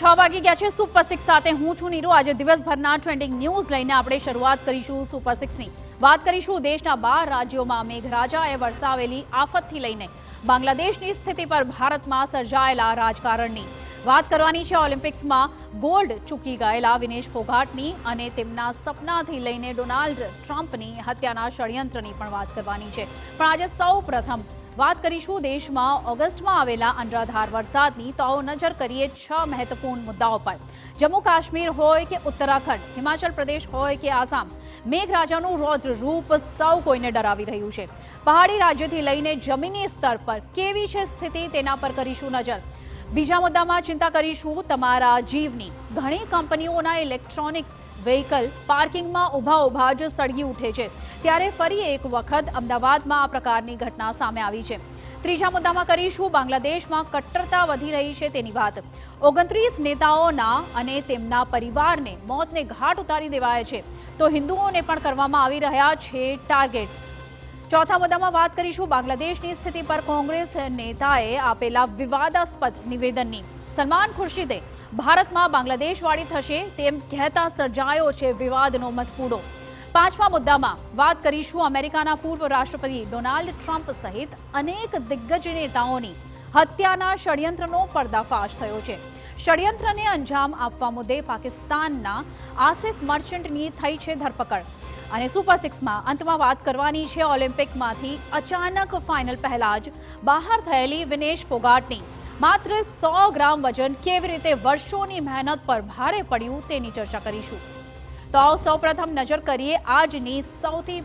6 વાગી ગયા છે। સુપર 6 સાથે હું છું નીરુ। આજે દિવસભરના ટ્રેન્ડિંગ ન્યૂઝ લઈને આપણે શરૂઆત કરીશું સુપર 6ની। વાત કરીશું દેશના 12 રાજ્યોમાં મેઘરાજાએ વરસાવેલી આફતથી લઈને બાંગ્લાદેશની સ્થિતિ પર ભારતમાં સર્જાયેલા રાજકારણની વાત કરવાની છે। ઓલિમ્પિક્સમાં ગોલ્ડ ચૂકી ગયેલા વિનેશ ફોગાટની અને તેમના સપનાથી લઈને ડોનાલ્ડ ટ્રમ્પની હત્યાના ષડયંત્રની પણ વાત કરવાની છે। પણ આજે સૌપ્રથમ વાત કરીશું દેશમાં ઓગસ્ટમાં આવેલા અનરાધાર વરસાદની। તો આવો નજર કરીએ 6 મહત્વપૂર્ણ મુદ્દાઓ પર। જમ્મુ કાશ્મીર હોય કે ઉત્તરાખંડ, હિમાચલ પ્રદેશ હોય કે આસામ, મેઘરાજાનું રૌદ્ર રૂપ સૌ કોઈને ડરાવી રહ્યું છે। પહાડી રાજ્યથી લઈને જમીની સ્તર પર કેવી છે સ્થિતિ તેના પર કરીશું નજર। બીજા મુદ્દામાં ચિંતા કરીશું તમારા જીવની। ઘણી કંપનીઓના ઇલેક્ટ્રોનિક વ્હીકલ પાર્કિંગમાં ઊભા જ સળગી ઉઠે છે, ત્યારે ફરી એક વખત અમદાવાદમાં આ પ્રકારની ઘટના સામે આવી છે। ત્રીજા મુદ્દામાં કરીશું બાંગ્લાદેશમાં કટ્ટરતા વધી રહી છે તેની વાત। 29 નેતાઓના અને તેમના પરિવારને મોતને ઘાટ ઉતારી દેવાયા છે, તો હિન્દુઓને પણ કરવામાં આવી રહ્યા છે ટાર્ગેટ। ચોથા મુદ્દામાં વાત કરીશું બાંગ્લાદેશની સ્થિતિ પર કોંગ્રેસ નેતાએ આપેલા વિવાદાસ્પદ નિવેદનની। સલમાન ખુરશીદે ભારતમાં બાંગ્લાદેશવાળી થશે તેમ કહેતા સર્જાયો છે વિવાદનો મધપૂડો। પાંચમા મુદ્દામાં વાત કરીશું અમેરિકાના પૂર્વ રાષ્ટ્રપતિ ડોનાલ્ડ ટ્રમ્પ સહિત અનેક દિગ્ગજ નેતાઓની હત્યાના ષડયંત્રનો પર્દાફાશ થયો છે। ષડયંત્રને અંજામ આપવા મુદ્દે પાકિસ્તાનના આસિફ મર્ચન્ટની થઈ છે ધરપકડ। અને સુપર 6માં અંતમાં વાત કરવાની છે ઓલિમ્પિકમાંથી અચાનક ફાઇનલ પહેલા જ બહાર થયેલી વિનેશ ફોગાટની। માત્ર 100 ગ્રામ વજન કેવી રીતે વર્ષોની મહેનત પર ભારે પડ્યું તેની ચર્ચા કરીશું। તો આવો સૌપ્રથમ નજર કરીએ આજની સૌથી